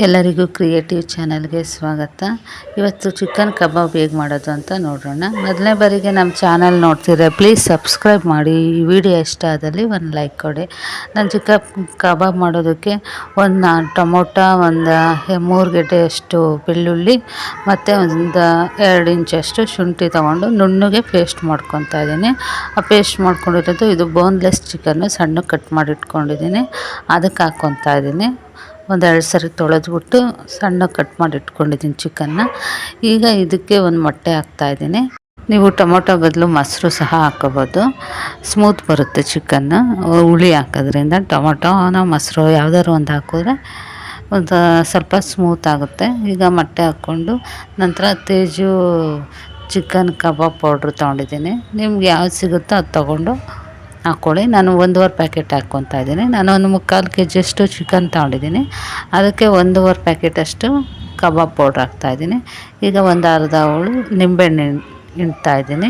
ಎಲ್ಲರಿಗೂ ಕ್ರಿಯೇಟಿವ್ ಚಾನಲ್ಗೆ ಸ್ವಾಗತ. ಇವತ್ತು ಚಿಕನ್ ಕಬಾಬ್ ಹೇಗೆ ಮಾಡೋದು ಅಂತ ನೋಡೋಣ. ಮೊದಲನೇ ಬಾರಿಗೆ ನಮ್ಮ ಚಾನಲ್ ನೋಡ್ತಿದ್ರೆ ಪ್ಲೀಸ್ ಸಬ್ಸ್ಕ್ರೈಬ್ ಮಾಡಿ. ಈ ವಿಡಿಯೋ ಇಷ್ಟ ಆದಲ್ಲಿ ಒಂದು ಲೈಕ್ ಕೊಡಿ. ನಾನು ಚಿಕನ್ ಕಬಾಬ್ ಮಾಡೋದಕ್ಕೆ ಒಂದು ಟೊಮೊಟೊ, ಒಂದು 3 ಗೆಡ್ಡೆಯಷ್ಟು ಬೆಳ್ಳುಳ್ಳಿ ಮತ್ತು ಒಂದು 2 ಇಂಚಷ್ಟು ಶುಂಠಿ ತೊಗೊಂಡು ನುಣ್ಣಗೆ ಪೇಸ್ಟ್ ಮಾಡ್ಕೊತಾ ಇದ್ದೀನಿ. ಆ ಪೇಸ್ಟ್ ಮಾಡ್ಕೊಂಡಿರೋದು ಇದು ಬೋನ್ಲೆಸ್ ಚಿಕನ್ನು, ಸಣ್ಣ ಕಟ್ ಮಾಡಿ ಇಟ್ಕೊಂಡಿದ್ದೀನಿ. ಅದಕ್ಕೆ ಹಾಕ್ಕೊತಾ ಇದ್ದೀನಿ. 1-2 ಸರಿ ತೊಳೆದ್ಬಿಟ್ಟು ಸಣ್ಣ ಕಟ್ ಮಾಡಿ ಇಟ್ಕೊಂಡಿದ್ದೀನಿ ಚಿಕನ್ನ. ಈಗ ಇದಕ್ಕೆ ಒಂದು ಮೊಟ್ಟೆ ಹಾಕ್ತಾಯಿದ್ದೀನಿ. ನೀವು ಟೊಮೊಟೊ ಬದಲು ಮೊಸರು ಸಹ ಹಾಕ್ಕೋಬೋದು, ಸ್ಮೂತ್ ಬರುತ್ತೆ ಚಿಕನ್ನು. ಹುಳಿ ಹಾಕೋದ್ರಿಂದ ಟೊಮೊಟೊನ ಮೊಸರು ಯಾವುದಾದ್ರು ಒಂದು ಹಾಕಿದ್ರೆ ಒಂದು ಸ್ವಲ್ಪ ಸ್ಮೂತ್ ಆಗುತ್ತೆ. ಈಗ ಮೊಟ್ಟೆ ಹಾಕ್ಕೊಂಡು ನಂತರ ತೇಜು ಚಿಕನ್ ಕಬಾಬ್ ಪೌಡ್ರ್ ತೊಗೊಂಡಿದ್ದೀನಿ. ನಿಮ್ಗೆ ಯಾವ್ದು ಸಿಗುತ್ತೋ ಅದು ತೊಗೊಂಡು ಹಾಕ್ಕೊಳ್ಳಿ. ನಾನು 1.5 ಪ್ಯಾಕೆಟ್ ಹಾಕ್ಕೊತಾ ಇದ್ದೀನಿ. ನಾನು ಒಂದು 3/4 kg ಚಿಕನ್ ತೊಗೊಂಡಿದ್ದೀನಿ. ಅದಕ್ಕೆ 1.5 ಪ್ಯಾಕೆಟಷ್ಟು ಕಬಾಬ್ ಪೌಡ್ರ್ ಹಾಕ್ತಾಯಿದ್ದೀನಿ. ಈಗ ಒಂದು ಅರ್ಧ ಹೋಳು ನಿಂಬೆಹಣ್ಣು ಹಿಂಡ್ತಾಯಿದ್ದೀನಿ.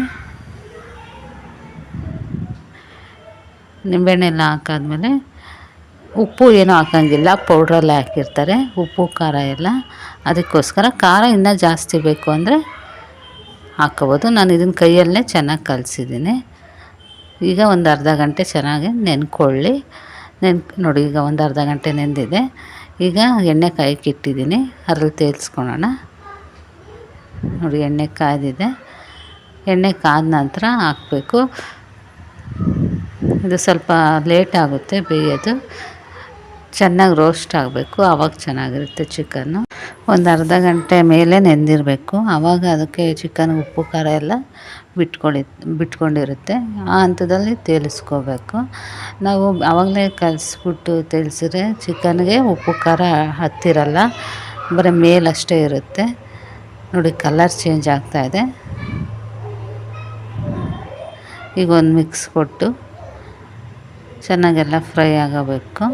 ನಿಂಬೆಹಣ್ಣೆಲ್ಲ ಹಾಕಾದ್ಮೇಲೆ ಉಪ್ಪು ಏನೂ ಹಾಕೋಂಗಿಲ್ಲ, ಪೌಡ್ರಲ್ಲೇ ಹಾಕಿರ್ತಾರೆ ಉಪ್ಪು ಖಾರ ಎಲ್ಲ. ಅದಕ್ಕೋಸ್ಕರ ಖಾರ ಇನ್ನೂ ಜಾಸ್ತಿ ಬೇಕು ಅಂದರೆ ಹಾಕ್ಕೋಬೋದು. ನಾನು ಇದನ್ನು ಕೈಯಲ್ಲೇ ಚೆನ್ನಾಗಿ ಕಲಸಿದ್ದೀನಿ. ಈಗ ಒಂದು ಅರ್ಧ ಗಂಟೆ ಚೆನ್ನಾಗಿ ನೆನ್ಕೊಳ್ಳಿ. ನೋಡಿ, ಈಗ ಒಂದು ಅರ್ಧ ಗಂಟೆ ನೆಂದಿದೆ. ಈಗ ಎಣ್ಣೆ ಕಾಯಕ್ಕೆ ಇಟ್ಟಿದ್ದೀನಿ, ಅದ್ರಲ್ಲಿ ತೇಲ್ಸ್ಕೊಳೋಣ. ನೋಡಿ, ಎಣ್ಣೆ ಕಾಯ್ದಿದೆ. ಎಣ್ಣೆ ಕಾದ ನಂತರ ಹಾಕಬೇಕು. ಇದು ಸ್ವಲ್ಪ ಲೇಟ್ ಆಗುತ್ತೆ ಬೇಯೋದು, ಚೆನ್ನಾಗಿ ರೋಸ್ಟ್ ಆಗಬೇಕು, ಆವಾಗ ಚೆನ್ನಾಗಿರುತ್ತೆ ಚಿಕನ್ನು. ಒಂದು ಅರ್ಧ ಗಂಟೆ ಮೇಲೆ ನೆಂದಿರಬೇಕು, ಆವಾಗ ಅದಕ್ಕೆ ಚಿಕನ್ ಉಪ್ಪು ಖಾರ ಎಲ್ಲ ಬಿಟ್ಕೊಂಡಿರುತ್ತೆ. ಆ ಹಂತದಲ್ಲಿ ತೇಲಿಸ್ಕೋಬೇಕು. ನಾವು ಆವಾಗಲೇ ಕಲಿಸ್ಬಿಟ್ಟು ತೇಲಿಸಿದ್ರೆ ಚಿಕನ್ಗೆ ಉಪ್ಪು ಖಾರ ಹತ್ತಿರಲ್ಲ, ಬರೀ ಮೇಲಷ್ಟೇ ಇರುತ್ತೆ. ನೋಡಿ, ಕಲರ್ ಚೇಂಜ್ ಆಗ್ತಾಯಿದೆ. ಈಗ ಒಂದು ಮಿಕ್ಸ್ ಕೊಟ್ಟು ಚೆನ್ನಾಗೆಲ್ಲ ಫ್ರೈ ಆಗಬೇಕು.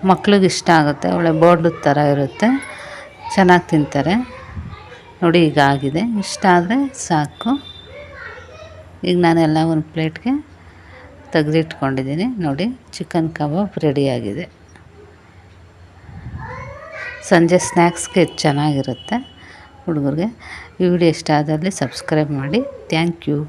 ಮಕ್ಳಿಗೆ ಇಷ್ಟ ಆಗುತ್ತೆ, ಒಳ್ಳೆ ಬೋರ್ಡದ ಥರ ಇರುತ್ತೆ, ಚೆನ್ನಾಗಿ ತಿಂತಾರೆ. ನೋಡಿ, ಈಗ ಆಗಿದೆ. ಇಷ್ಟ ಆದರೆ ಸಾಕು. ಈಗ ನಾನೆಲ್ಲ ಒಂದು ಪ್ಲೇಟ್ಗೆ ತೆಗೆದಿಟ್ಕೊಂಡಿದ್ದೀನಿ. ನೋಡಿ, ಚಿಕನ್ ಕಬಾಬ್ ರೆಡಿಯಾಗಿದೆ. ಸಂಜೆ ಸ್ನ್ಯಾಕ್ಸ್ಗೆ ಚೆನ್ನಾಗಿರುತ್ತೆ ಹುಡುಗರಿಗೆ. ಈ ವಿಡಿಯೋ ಇಷ್ಟ ಆದಲ್ಲಿ ಸಬ್ಸ್ಕ್ರೈಬ್ ಮಾಡಿ. Thank you.